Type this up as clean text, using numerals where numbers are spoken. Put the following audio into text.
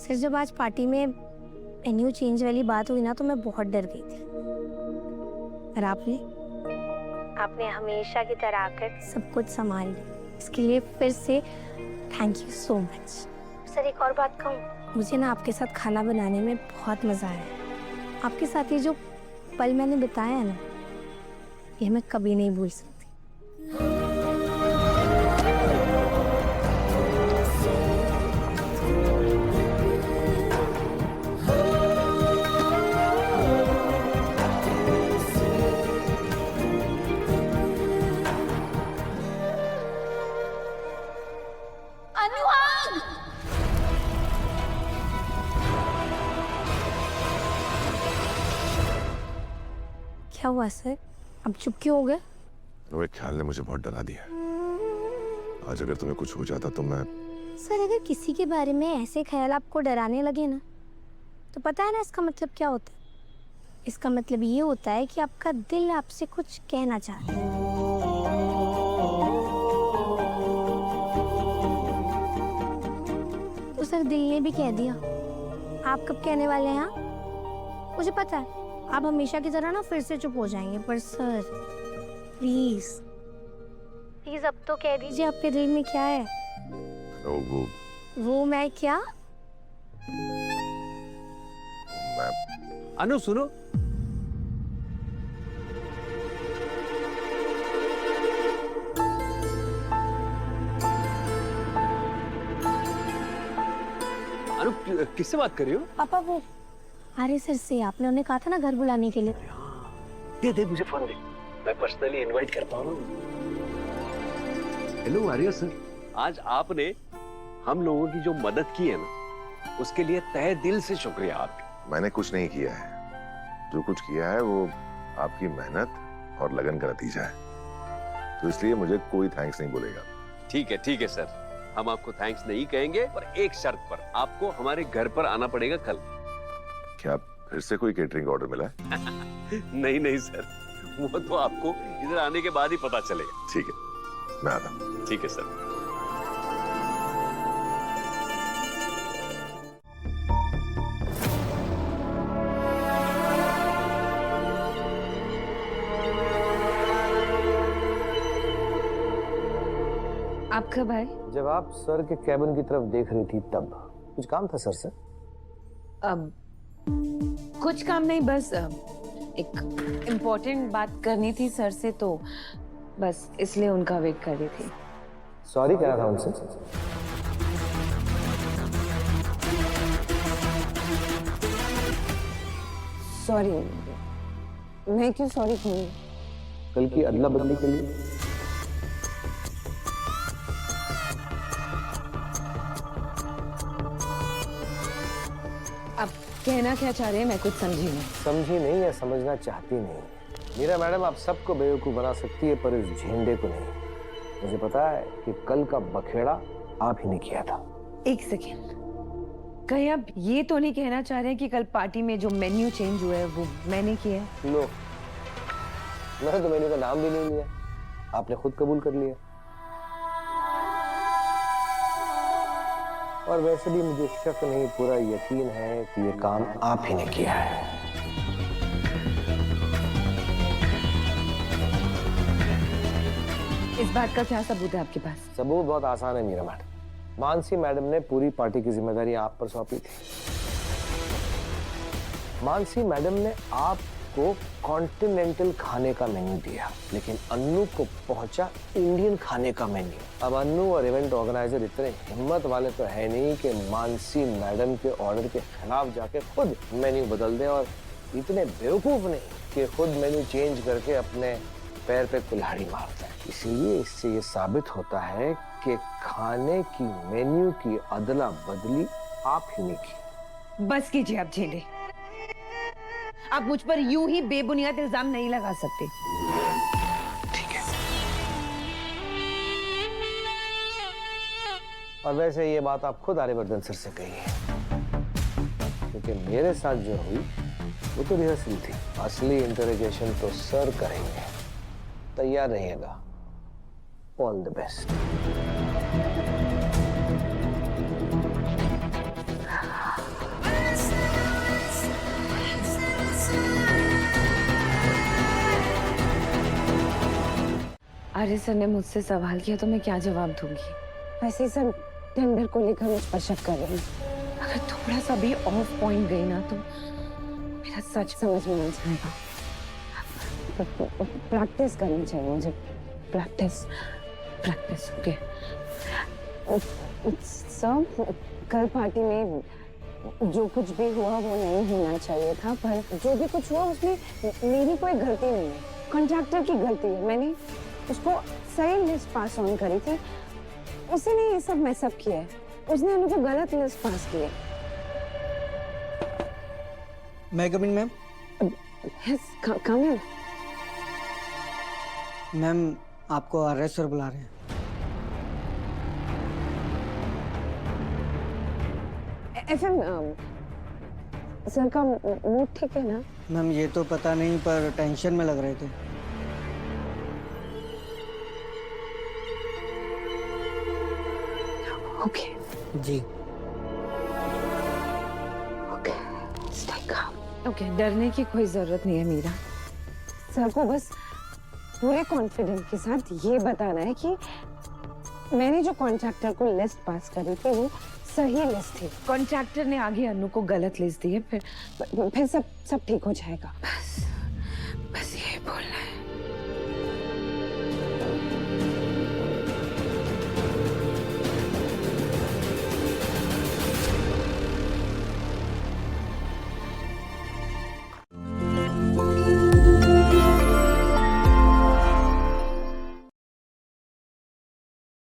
Sir जब आज party में मेन्यू चेंज वाली बात हुई ना तो मैं बहुत डर गई थी। और आपने हमेशा की तरह आकर सब कुछ संभाल लिया। इसके लिए फिर से thank you so much. Sir एक और बात कहूँ, मुझे ना आपके साथ खाना बनाने में बहुत मज़ा आया। आपके साथ ये जो पल मैंने बिताया है ना, ये मैं कभी नहीं भूल सकती। क्या हुआ सर, अब चुप क्यों हो गए? वो एक ख्याल ने मुझे बहुत डरा दिया। आज अगर तुम्हें कुछ हो जाता तो मैं... सर अगर किसी के बारे में ऐसे ख्याल आपको डराने लगे ना, तो पता है ना इसका मतलब क्या होता है? इसका मतलब ये होता है कि आपका दिल आपसे कुछ कहना चाहता है। तो सर दिल ने भी कह दिया। आप कब कहने वाले हैं? हाँ मुझे पता है आप हमेशा की तरह ना फिर से चुप हो जाएंगे, पर सर प्लीज प्लीज अब तो कह दीजिए आपके दिल में क्या है। वो मैं क्या? मैं... अनु सुनो, अनु किससे बात कर रही हो? पापा वो आर्य सर से, आपने उन्हें कहा था ना घर बुलाने के लिए। दे मुझे फोन दे, मैं पर्सनली इनवाइट करता हूँ। हेलो आर्य सर, आज आपने हम लोगों की जो मदद की है ना, उसके लिए तहे दिल से शुक्रिया आपका। मैंने कुछ नहीं किया है, जो कुछ किया है वो आपकी मेहनत और लगन का नतीजा है, तो इसलिए मुझे कोई थैंक्स नहीं बोलेगा। ठीक है सर, हम आपको थैंक्स नहीं कहेंगे, पर एक शर्त पर, आपको हमारे घर पर आना पड़ेगा कल। क्या फिर से कोई केटरिंग ऑर्डर मिला है? नहीं सर, वो तो आपको इधर आने के बाद ही पता चलेगा। ठीक है, मैं आता हूँ। ठीक है सर। आप कब आए? जब आप सर के कैबिन की तरफ देख रही थी तब। कुछ काम था सर से? अब कुछ काम नहीं, बस एक इम्पोर्टेंट बात करनी थी सर से, तो बस इसलिए उनका वेट कर रही थी। सॉरी कहना था उनसे। सॉरी? मैं क्यों सॉरी कहूँगी? कल की अदला बदली के लिए। आप कहना क्या चाह रहे हैं, मैं कुछ समझी नहीं। समझी नहीं या समझना चाहती नहीं। मीरा मैडम आप सबको बेवकूफ बना सकती है, पर इस झेंडे को नहीं। मुझे पता है कि कल का बखेड़ा आप ही ने किया था। एक सेकेंड, कहीं आप ये तो नहीं कहना चाह रहे हैं कि कल पार्टी में जो मेन्यू चेंज हुआ है वो मैंने किया है? लो, मैंने तो मेन्यू का नाम भी नहीं लिया, आपने खुद कबूल कर लिया। और वैसे भी मुझे शक नहीं, पूरा यकीन है कि ये काम आप ही ने किया है। इस बात का क्या सबूत है आपके पास? सबूत बहुत आसान है मीरा मैडम। मानसी मैडम ने पूरी पार्टी की जिम्मेदारी आप पर सौंपी थी। मानसी मैडम ने आपको कॉन्टिनेंटल खाने का मेन्यू दिया, लेकिन अन्नू को पहुंचा इंडियन खाने का मेन्यू। अब अन्नू और इवेंट ऑर्गेनाइजर इतने हिम्मत वाले तो है नहीं कि मानसी मैडम के ऑर्डर के खिलाफ जाके खुद मेन्यू बदल दें, और इतने बेवकूफ नहीं कि खुद मेन्यू चेंज करके अपने पैर पे कुल्हाड़ी मारता है। इसीलिए इससे ये साबित होता है कि खाने की मेन्यू की अदला बदली आप ही ने की। बस कीजिए आप झेले, आप मुझ पर यूं ही बेबुनियाद इल्जाम नहीं लगा सकते। ठीक है। और वैसे ये बात आप खुद आर्यवर्धन सर से कही है, क्योंकि मेरे साथ जो हुई वो तो रिहर्सल थी, असली इंटरोगेशन तो सर करेंगे। तैयार रहिएगा। All the best. Arya sir ने मुझसे सवाल किया तो मैं क्या जवाब दूंगी? वैसे सर टेंडर को लेकर मुझ पर शक कर रहे हैं। अगर थोड़ा सा भी ऑफ पॉइंट गई ना तो मेरा सच समझ में आ जाएगा। प्रैक्टिस करनी चाहिए मुझे। प्रैक्टिस। प्रैक्टिस। ओके। सर कल पार्टी में जो कुछ भी हुआ वो नहीं होना चाहिए था, पर जो भी कुछ हुआ उसमें मेरी कोई गलती नहीं है, कॉन्ट्रैक्टर की गलती है। मैंने उसको सही लिस्ट पास ऑन करी थी, उसने ये सब मैसअप किया है, उसने मुझे गलत लिस्ट पास की है। मैं come in ma'am. Yes come in. Ma'am आपको आर्य सर बुला रहे हैं। एफएम सर का मूड ठीक है ना? मैम ये तो पता नहीं, पर टेंशन में लग रहे थे। ओके जी। Okay stay calm. ओके, डरने की कोई जरूरत नहीं है मीरा। सर को बस पूरे कॉन्फिडेंस के साथ ये बताना है कि मैंने जो कॉन्ट्रैक्टर को लिस्ट पास करी थी वो सही लिस्ट थी। कॉन्ट्रैक्टर ने आगे अनु को गलत लिस्ट दी है, फिर फिर सब ठीक हो जाएगा। बस